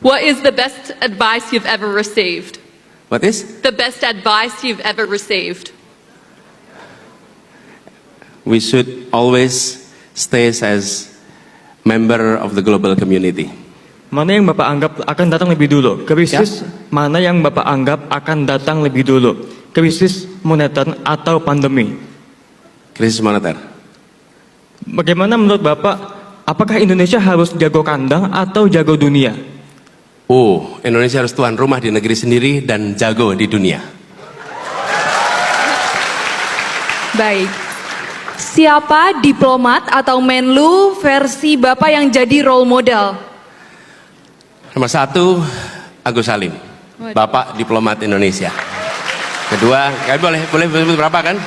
What is the best advice you've ever received? What is? The best advice you've ever received? We should always stay as member of the global community. Mana yang Bapak anggap akan datang lebih dulu? Krisis mana yang Bapak anggap akan datang lebih dulu? Krisis moneter atau pandemi? Krisis moneter. Bagaimana menurut Bapak, apakah Indonesia harus jago kandang atau jago dunia? Oh, Indonesia harus tuan rumah di negeri sendiri dan jago di dunia. Baik. Siapa diplomat atau Menlu versi Bapak yang jadi role model? Nomor 1, Agus Salim, Bapak diplomat Indonesia. Kedua, boleh berapa kan?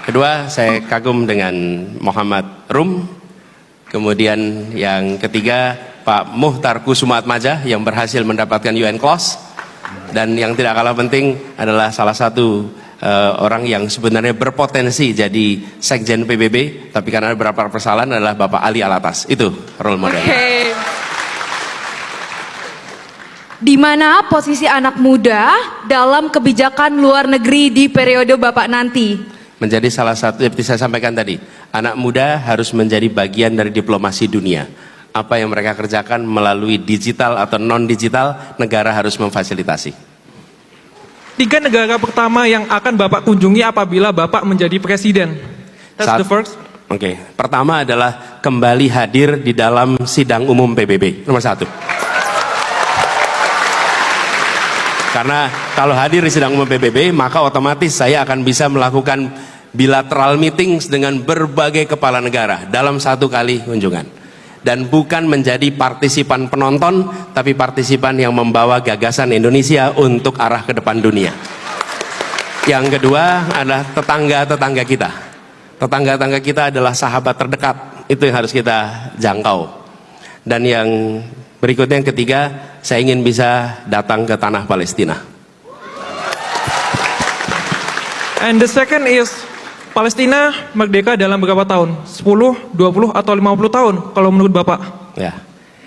Kedua, saya kagum dengan Muhammad Rum. Kemudian yang ketiga, Pak Muhtar Kusumaatmadja yang berhasil mendapatkan UN Clause. Dan yang tidak kalah penting adalah salah satu orang yang sebenarnya berpotensi jadi sekjen PBB, tapi karena ada beberapa persoalan adalah Bapak Ali Alatas. Itu role modelnya. Okay. Di mana posisi anak muda dalam kebijakan luar negeri di periode Bapak nanti? Menjadi salah satu, seperti saya sampaikan tadi, anak muda harus menjadi bagian dari diplomasi dunia. Apa yang mereka kerjakan melalui digital atau non-digital, negara harus memfasilitasi. 3 negara pertama yang akan Bapak kunjungi apabila Bapak menjadi presiden. That's the first. Oke. Pertama adalah kembali hadir di dalam sidang umum PBB. Nomor 1. Karena kalau hadir di sidang umum PBB, maka otomatis saya akan bisa melakukan bilateral meetings dengan berbagai kepala negara dalam 1 kali kunjungan. Dan bukan menjadi partisipan penonton, tapi partisipan yang membawa gagasan Indonesia untuk arah ke depan dunia. Yang kedua adalah tetangga-tetangga kita. Tetangga-tetangga kita adalah sahabat terdekat, itu yang harus kita jangkau. Dan yang berikutnya, yang ketiga, saya ingin bisa datang ke tanah Palestina. And the second is, Palestina merdeka dalam berapa tahun? 10, 20, atau 50 tahun kalau menurut Bapak? Ya,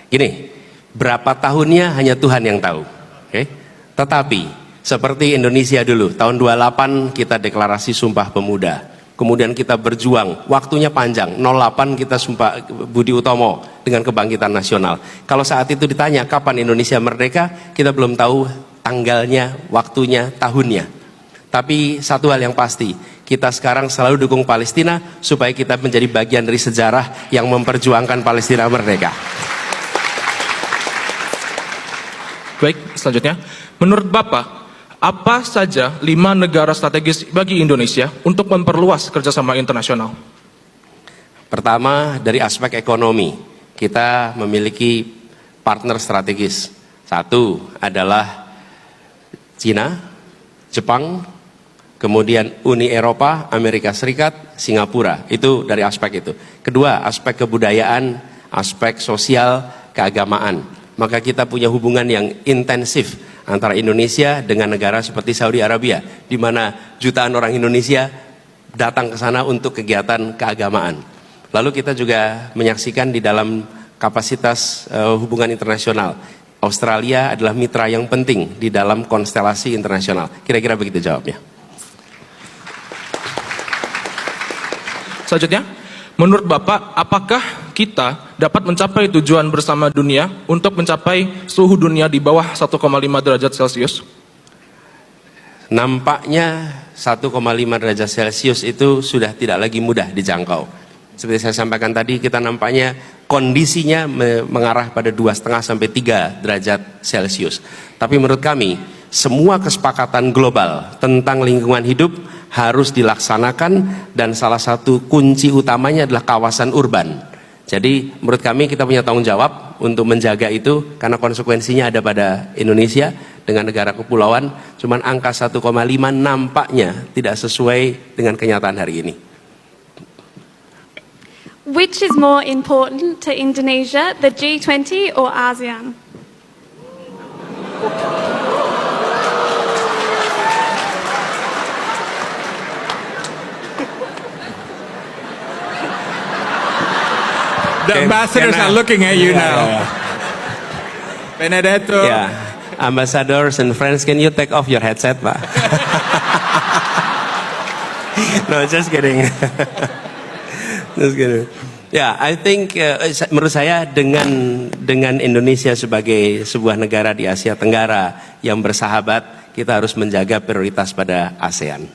gini, berapa tahunnya hanya Tuhan yang tahu. Oke? Tetapi seperti Indonesia dulu, tahun 28 kita deklarasi Sumpah Pemuda. Kemudian kita berjuang, waktunya panjang, 08 kita Sumpah Budi Utomo dengan Kebangkitan Nasional. Kalau saat itu ditanya kapan Indonesia merdeka, kita belum tahu tanggalnya, waktunya, tahunnya. Tapi satu hal yang pasti, kita sekarang selalu dukung Palestina supaya kita menjadi bagian dari sejarah yang memperjuangkan Palestina merdeka. Baik, selanjutnya, menurut Bapak, apa saja 5 negara strategis bagi Indonesia untuk memperluas kerjasama internasional? Pertama, dari aspek ekonomi, kita memiliki partner strategis. 1 adalah Cina, Jepang, kemudian Uni Eropa, Amerika Serikat, Singapura. Itu dari aspek itu. Kedua, aspek kebudayaan, aspek sosial, keagamaan. Maka kita punya hubungan yang intensif antara Indonesia dengan negara seperti Saudi Arabia, di mana jutaan orang Indonesia datang ke sana untuk kegiatan keagamaan. Lalu kita juga menyaksikan di dalam kapasitas hubungan internasional, Australia adalah mitra yang penting di dalam konstelasi internasional. Kira-kira begitu jawabnya. Selanjutnya, menurut Bapak, apakah kita dapat mencapai tujuan bersama dunia untuk mencapai suhu dunia di bawah 1,5 derajat Celcius? Nampaknya 1,5 derajat Celcius itu sudah tidak lagi mudah dijangkau. Seperti saya sampaikan tadi, kita nampaknya kondisinya mengarah pada 2,5 sampai 3 derajat Celcius. Tapi menurut kami, semua kesepakatan global tentang lingkungan hidup harus dilaksanakan, dan salah satu kunci utamanya adalah kawasan urban. Jadi menurut kami kita punya tanggung jawab untuk menjaga itu, karena konsekuensinya ada pada Indonesia dengan negara kepulauan. Cuman angka 1,5 nampaknya tidak sesuai dengan kenyataan hari ini. Which is more important to Indonesia, the G20 or ASEAN? The ambassadors are looking at you now. Benedetto. Ya, ambassadors and friends, can you take off your headset, Pak? No, just kidding. Just kidding. Ya, I think menurut saya dengan Indonesia sebagai sebuah negara di Asia Tenggara yang bersahabat, kita harus menjaga prioritas pada ASEAN.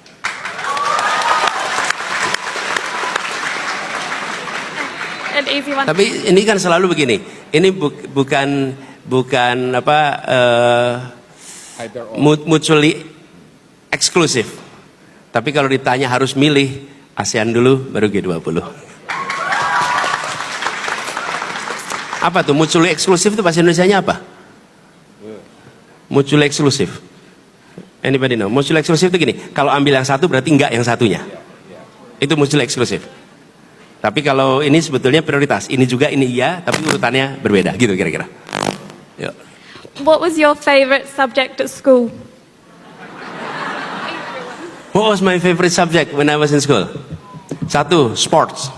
An easy one. Tapi ini kan selalu begini. Ini bukan apa mutually eksklusif. Tapi kalau ditanya harus milih, ASEAN dulu baru G20. Apa tuh mutually eksklusif itu bahasa Indonesianya apa? Mutually eksklusif. Anybody know? Mutually eksklusif itu gini, kalau ambil yang satu berarti enggak yang satunya. Itu mutually eksklusif. Tapi kalau ini sebetulnya prioritas, ini juga ini iya, tapi urutannya berbeda, gitu kira-kira. Yuk. What was your favorite subject at school? What was my favorite subject when I was in school? Satu, sports.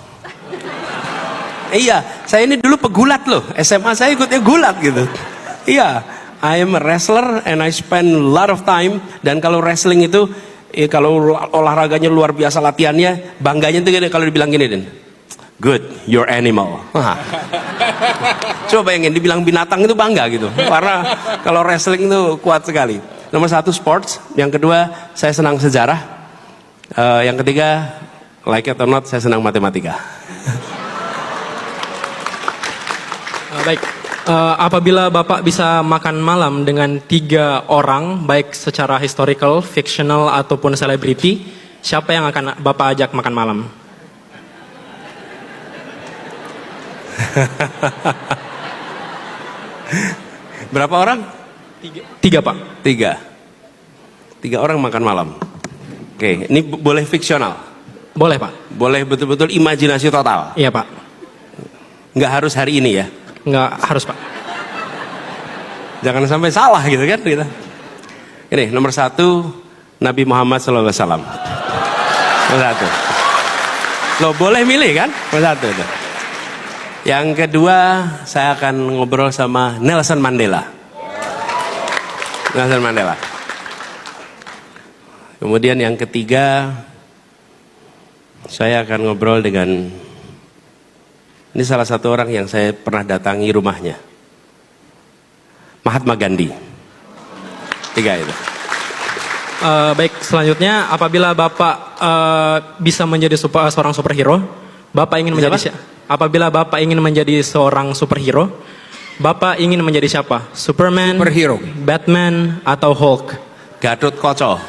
Iya, saya ini dulu pegulat loh. SMA saya ikutnya gulat gitu. Iya, I am a wrestler and I spend a lot of time. Dan kalau wrestling itu, kalau olahraganya luar biasa latihannya, bangganya itu kalau dibilang gini, Den. Good, you're animal. Coba bayangin, dibilang binatang itu bangga gitu. Karena kalau wrestling itu kuat sekali. Nomor satu sports, yang kedua saya senang sejarah, yang ketiga like it or not saya senang matematika. Baik, apabila Bapak bisa makan malam dengan 3 orang, baik secara historical, fictional ataupun selebriti, siapa yang akan Bapak ajak makan malam? Berapa orang? 3 Pak. 3 orang makan malam. Oke, ini boleh fiksional? Boleh Pak. Boleh betul-betul imajinasi total? Iya Pak. Nggak harus hari ini ya? Nggak harus Pak. Jangan sampai salah gitu kan kita. Ini nomor 1 Nabi Muhammad SAW. Nomor 1. Lo boleh milih kan? Nomor 1 itu. Yang kedua saya akan ngobrol sama Nelson Mandela. Nelson Mandela. Kemudian yang ketiga saya akan ngobrol dengan, ini salah satu orang yang saya pernah datangi rumahnya, Mahatma Gandhi. 3 itu. Baik, selanjutnya apabila Bapak bisa menjadi seorang superhero, Bapak ingin menjadi siapa? Apabila Bapak ingin menjadi seorang superhero, Bapak ingin menjadi siapa? Superman, Superhero. Batman, atau Hulk? Gatot Koco.